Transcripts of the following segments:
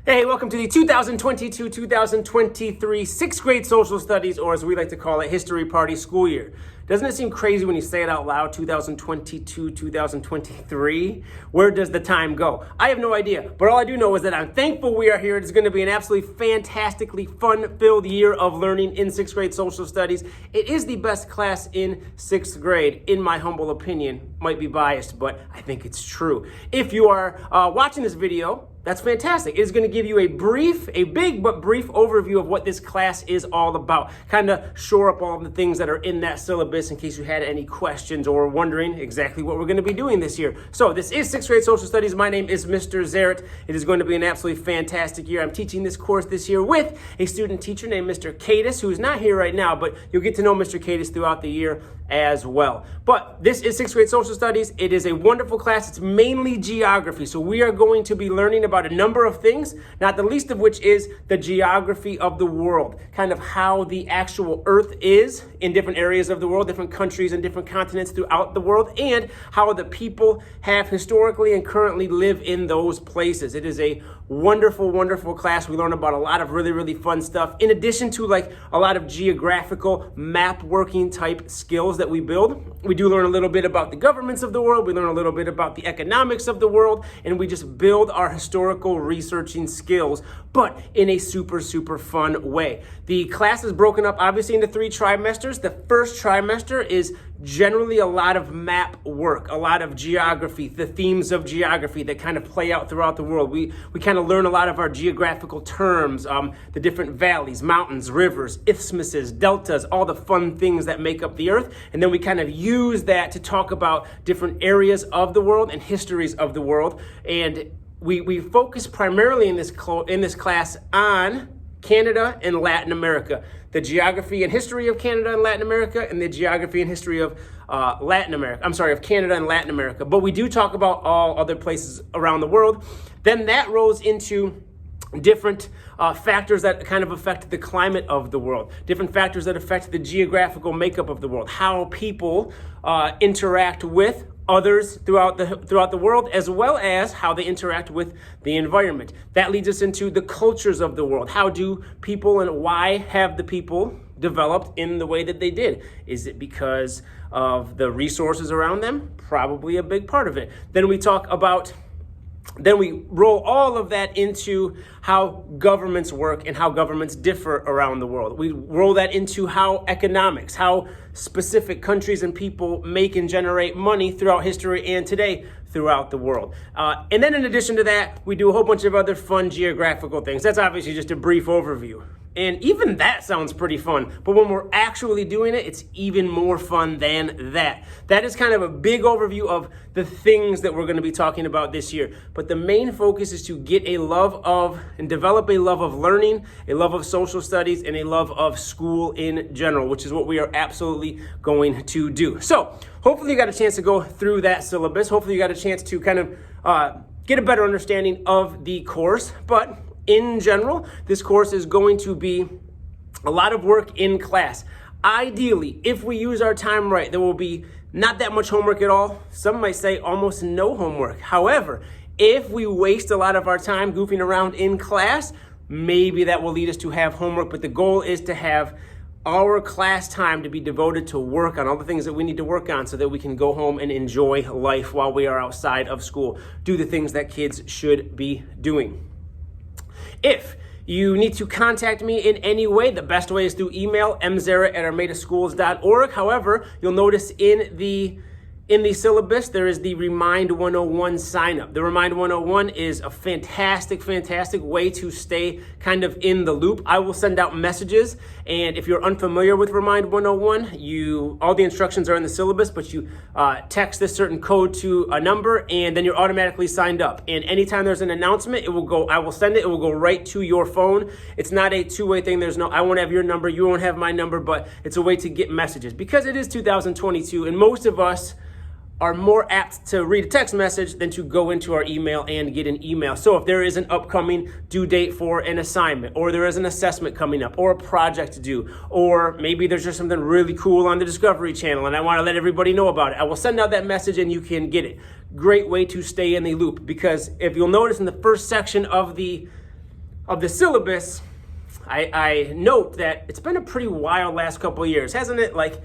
Hey, welcome to the 2022-2023 sixth grade social studies, or as we like to call it, history party school year. Doesn't it seem crazy when you say it out loud, 2022-2023? Where does the time go? I have no idea, but all I do know is that I'm thankful we are here. It's going to be an absolutely fantastically fun-filled year of learning in sixth grade social studies. It is the best class in sixth grade, in my humble opinion. Might be biased, but I think it's true. If you are watching this video, that's fantastic. It is going to give you a big but brief overview of what this class is all about. Kind of shore up all of the things that are in that syllabus in case you had any questions or were wondering exactly what we're going to be doing this year. So this is sixth grade social studies. My name is Mr. Zaret. It is going to be an absolutely fantastic year. I'm teaching this course this year with a student teacher named Mr. Cadis, who is not here right now, but you'll get to know Mr. Cadis throughout the year as well. But this is sixth grade social studies. It is a wonderful class. It's mainly geography. So we are going to be learning about a number of things, not the least of which is the geography of the world, kind of how the actual earth is in different areas of the world, different countries and different continents throughout the world, and how the people have historically and currently live in those places. It is a wonderful, wonderful class. We learn about a lot of really fun stuff, in addition to like a lot of geographical map working type skills that we build. We do learn a little bit about the governments of the world. We learn a little bit about the economics of the world, and we just build our historical researching skills, but in a super fun way. The class is broken up obviously into 3 trimesters. The first trimester is generally a lot of map work, a lot of geography, the themes of geography that kind of play out throughout the world. We kind of learn a lot of our geographical terms, the different valleys, mountains, rivers, isthmuses, deltas, all the fun things that make up the earth. And then we kind of use that to talk about different areas of the world and histories of the world. And we focus primarily in this class on Canada and Latin America, the geography and history of Canada and Latin America, and the geography and history of of Canada and Latin America. But we do talk about all other places around the world. Then that rolls into different factors that kind of affect the climate of the world, different factors that affect the geographical makeup of the world, how people interact with others throughout the world, as well as how they interact with the environment. That leads us into the cultures of the world. How do people and why have the people developed in the way that they did? Is it because of the resources around them? Probably a big part of it. Then we roll all of that into how governments work and how governments differ around the world. We roll that into how economics, how specific countries and people make and generate money throughout history and today throughout the world. And then in addition to that, we do a whole bunch of other fun geographical things. That's obviously just a brief overview. And even that sounds pretty fun, but when we're actually doing it, it's even more fun than that. That is kind of a big overview of the things that we're going to be talking about this year. But the main focus is to get a love of and develop a love of learning, a love of social studies, and a love of school in general, which is what we are absolutely going to do. So hopefully you got a chance to go through that syllabus. Hopefully you got a chance to kind of get a better understanding of the course. But in general, this course is going to be a lot of work in class. Ideally, if we use our time right, there will be not that much homework at all. Some might say almost no homework. However, if we waste a lot of our time goofing around in class, maybe that will lead us to have homework. But the goal is to have our class time to be devoted to work on all the things that we need to work on so that we can go home and enjoy life while we are outside of school. Do the things that kids should be doing. If you need to contact me in any way, the best way is through email, mzaret@armadaschools.org. However, you'll notice in the syllabus, there is the Remind 101 sign up. The Remind 101 is a fantastic way to stay kind of in the loop. I will send out messages, and if you're unfamiliar with Remind 101, all the instructions are in the syllabus, but you text this certain code to a number, and then you're automatically signed up. And anytime there's an announcement, I will send it will go right to your phone. It's not a two-way thing. I won't have your number, you won't have my number, but it's a way to get messages. Because it is 2022, and most of us are more apt to read a text message than to go into our email and get an email. So if there is an upcoming due date for an assignment, or there is an assessment coming up, or a project due, or maybe there's just something really cool on the Discovery Channel and I want to let everybody know about it, I will send out that message and you can get it. Great way to stay in the loop, because if you'll notice in the first section of the of the syllabus, I note that it's been a pretty wild last couple of years, hasn't it? Like,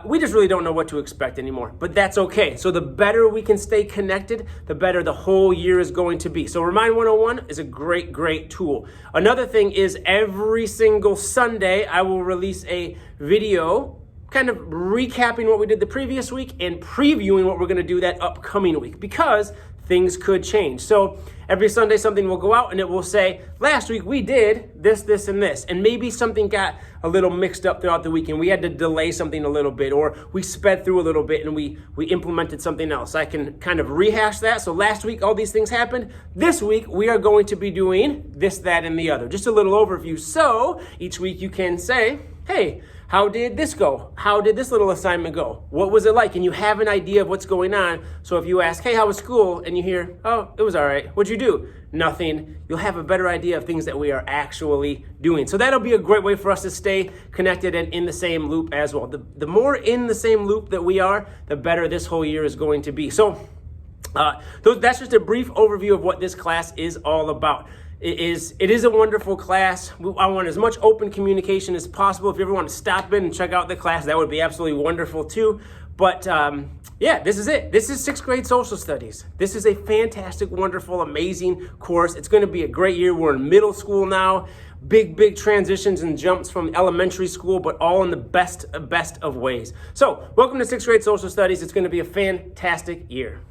we just really don't know what to expect anymore, but that's okay. So the better we can stay connected, the better the whole year is going to be. So Remind 101 is a great, great tool. Another thing is every single Sunday, I will release a video kind of recapping what we did the previous week and previewing what we're going to do that upcoming week, because things could change. So every Sunday something will go out and it will say, last week we did this, this, and this. And maybe something got a little mixed up throughout the week and we had to delay something a little bit, or we sped through a little bit and we implemented something else. I can kind of rehash that. So last week all these things happened. This week we are going to be doing this, that, and the other. Just a little overview. So each week you can say, hey, how did this go? How did this little assignment go? What was it like? And you have an idea of what's going on. So if you ask, hey, how was school? And you hear, oh, it was all right. What'd you do? Nothing. You'll have a better idea of things that we are actually doing. So that'll be a great way for us to stay connected and in the same loop as well. The more in the same loop that we are, the better this whole year is going to be. So that's just a brief overview of what this class is all about. It is a wonderful class. I want as much open communication as possible. If you ever want to stop in and check out the class, that would be absolutely wonderful too. But yeah, this is it. This is 6th grade social studies. This is a fantastic, wonderful, amazing course. It's going to be a great year. We're in middle school now. Big transitions and jumps from elementary school, but all in the best of ways. So welcome to 6th grade social studies. It's going to be a fantastic year.